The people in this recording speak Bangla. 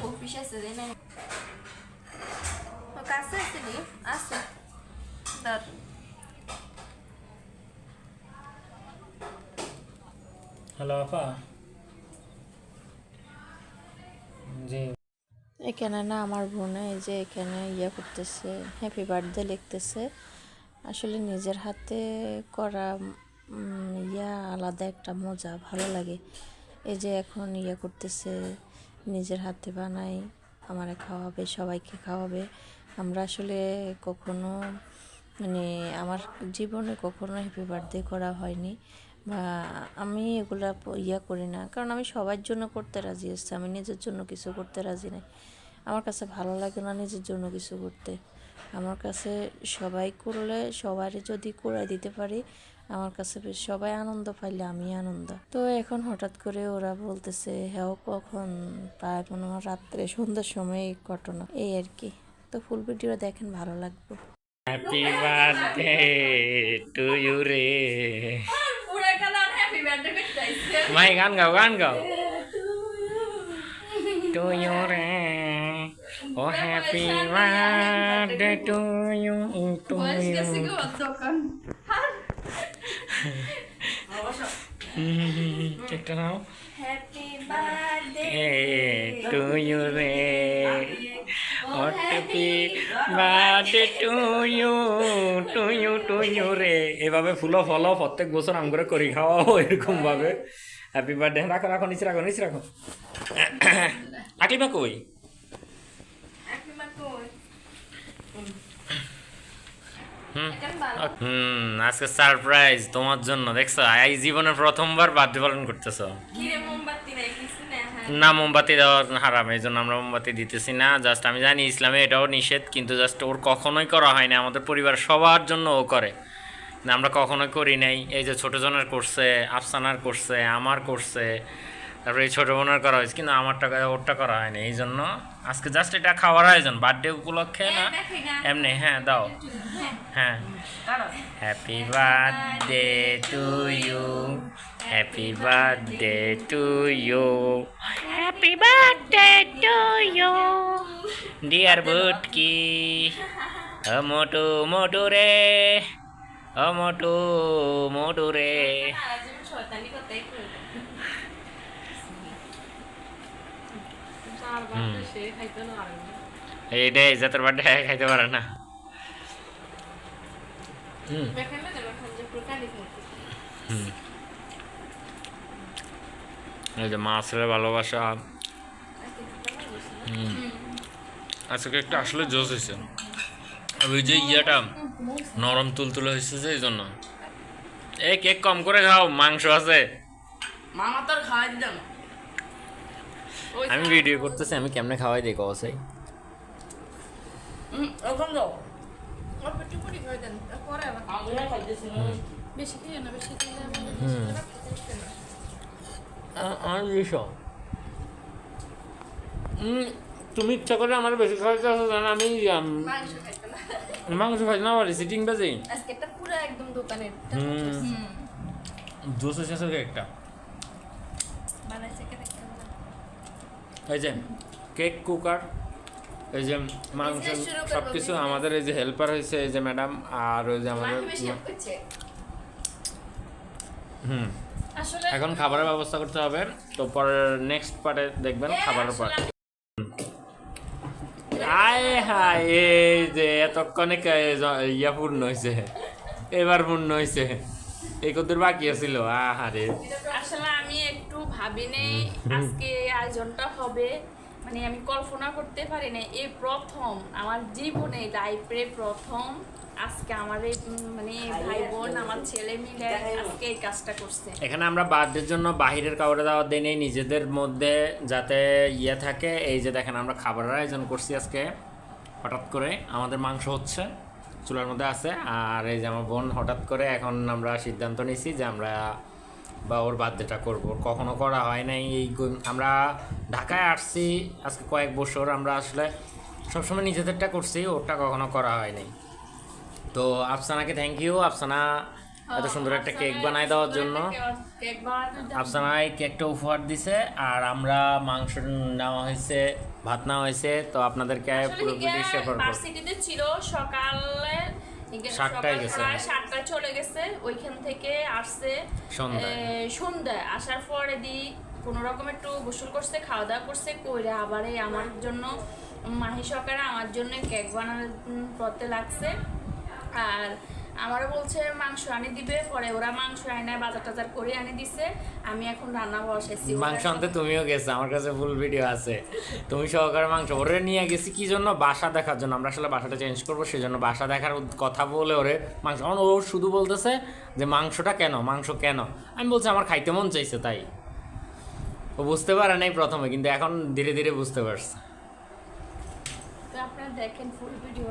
অফিস আছে রে না কাছে আছে নি আছে ধর হ্যালো আপা জি এখানে না আমার বোনে এই যে এখানে করতেছে, হ্যাপি বার্থডে লিখতেছে। আসলে নিজের হাতে করা আলাদা একটা মজা, ভালো লাগে। এই যে এখন করতেছে, নিজের হাতে বানাই, আমারে খাওয়াবে, সবাইকে খাওয়াবে। আমরা আসলে কখনো আমার জীবনে কখনো হ্যাপি বার্থডে করা হয়নি, বা আমি এগুলা করি না, কারণ আমি সবার জন্য করতে রাজি আছি, আমি নিজের জন্য কিছু করতে রাজি নাই। আমার কাছে ভালো লাগে না নিজের জন্য কিছু করতে। আমার কাছে সবাই করলে, সবারই যদি করে দিতে পারি, আমার কাছে সবাই আনন্দ পাইলে আমি আনন্দ। তো এখন হঠাৎ করে ওরা বলতেছে, হ্যাঁ কখন, প্রায় মনে হয় রাত্রে সন্ধ্যার সময় এই ঘটনা, এই আর কি। তো ফুল ভিডিও দেখেন, ভালো লাগবে। হ্যাপি বার্থডে টু ইউ রে পুরা কালার হ্যাপি বার্থডে করতেছে মাই গান গাও টু ইউ রে ও হ্যাপি বার্থডে টু ইউ বয়স গেছে গো দোকান একটা নাও হ্যাপি বার্থডে টু ইউ রে ও হ্যাপি বার্থডে টু ইউ রে। এভাবে ফুলো ফলো প্রত্যেক বছর আম করে করি খাওয়াও এরকম ভাবে। হ্যাপি বার্থডে রাখো রাখো নিচে রাখো নিচে রাখো। আকলিমা কই? আজকে সারপ্রাইজ তোমার জন্য, দেখছো এই জীবনের প্রথমবার বার্থডে পালন করতেছো। না মোমবাতি দেওয়া হারাম, এই জন্য আমরা মোমবাতি দিতেছি না। জাস্ট আমি জানি ইসলামে এটাও নিষেধ, কিন্তু জাস্ট ওর কখনোই করা হয় না। আমাদের পরিবার সবার জন্য ও করে না, আমরা কখনোই করি নাই। এই যে ছোটো জনের করছে, আফসানার করছে, আমার করছে, তারপরে এই ছোটো বোনের করা হয়েছে, কিন্তু আমারটা ওরটা করা হয়নি। এই জন্য আজকে জাস্ট এটা খাওয়ার আয়োজন, বার্থডে উপলক্ষে না এমনি। হ্যাঁ দাও, হ্যাঁ। Happy birthday to you, happy birthday to you, happy birthday to you dear Butki. মোটু মোটু রে, মোটু মোটু রে। এইটাই যাদের বার্থডে খাইতে পারে না। এই যে মাছের ভালোবাসা। আজকে একটা আসলে জোশ হয়েছে, ওই যে নরম তুলতুলে হয়েছে যে, এই জন্য। এই কেক কম করে খাও, মাংস আছে। মামা তোর খাওয়াই দিলাম আমি ভিডিও করতেছি, আমি কেমনে খাওয়াই দিই কসাই। ওখান যাও অল্প একটু করে খাওয়াই দেন, পরে আবার আমরা খাইতেছি না বেশি খেয়ে না, বেশি খেলে আর বিষয় তুমি ইচ্ছা করে আমার বেশি খাওয়াইতে আসো, জানো আমি মাংস খাইতে না, মাংস খাই না, আবার সিটিং বাজে। আজকে একটা পুরো একদম দোকানের জুস হয়েছে একটা। বানাইছে কে দেখতে এই যে কেক কুকার, এই যে মাংস, সব কিছু আমাদের এই যে হেল্পার হয়েছে, এই যে ম্যাডাম, আর ওই যে আমাদের আসলে এখন খাবারের ব্যবস্থা করতে হবে। তো পরের নেক্সট পার্টে দেখবেন খাবারের পার্ট। আয় হায়, এই যে এতক্ষণে পূর্ণ হয়েছে, এবার পূর্ণ হয়েছে, এই কতদূর বাকি আছিল। আহারে আসলে আমি একটু ভাবিনি আজকে আয়োজনটা হবে, মানে আমি কল্পনা করতে পারি না। এই প্রথম আমার জীবনে লাইফে প্রথম আজকে আমার মানে ভাই বোন আমার ছেলে মিলে আজকে এই কাজটা করছে। এখানে আমরা বার্থডের জন্য বাহিরের কাউরে দাওয়াত দিই নেই, নিজেদের মধ্যে যাতে থাকে। এই যে দেখেন আমরা খাবারের আয়োজন করছি আজকে হঠাৎ করে, আমাদের মাংস হচ্ছে চুলার মধ্যে আছে। আর এই যে আমার বোন হঠাৎ করে এখন আমরা সিদ্ধান্ত নিয়েছি যে আমরা ওর বার্থডেটা করবো, কখনো করা হয় নাই। আমরা ঢাকায় আসছি আজকে কয়েক বছর, আমরা আসলে সবসময় নিজেদেরটা করছি, ওরটা কখনো করা হয় নাই। তো আফসানাকে থ্যাংক ইউ। আফসানা এত সুন্দর একটা কেক বানায় দেওয়ার জন্য। কেক বানানোর জন্য। আফসানা এই কেকটা উপহার দিছে, আর আমরা মাংস নেওয়া হয়েছে, ভাত নেওয়া হয়েছে, তো আপনাদেরকে পুরো ভিডিও শেয়ার করব। ভার্সিটিতে ছিল সকালে, 7টায় গেছে। প্রায় 7টায় চলে গেছে, ওইখান থেকে আসছে সন্ধ্যায়। আসার পরে কোনো রকম একটু গোসল করছে, খাওয়া দাওয়া করছে, কইরা আবার এই আমার জন্য মাহি সকালে আমার জন্য কেক বানানোর করতে লাগছে। আর আমারও বলছে মাংস আনি দিবে, পরে ওরা মাংস আনে বাজার টাজার করে আনি দিছে। আমি এখন রান্না বসাইছি। মাংস আনতে তুমিও গেছো, আমার কাছে ফুল ভিডিও আছে, তুমি সহকারে মাংস ওরে নিয়ে গেছি কি জন্য, বাসা দেখার জন্য। আমরা আসলে বাসাটা চেঞ্জ করবো, সেই জন্য বাসা দেখার কথা বলে ওরে মাংস, ও শুধু বলতেছে যে মাংসটা কেন, মাংস কেন। আমি বলছি আমার খাইতে মন চাইছে, তাই। ও বুঝতে পারে নাই প্রথমে, কিন্তু এখন ধীরে ধীরে বুঝতে পারছে। তো আপনারা দেখেন ফুল ভিডিও।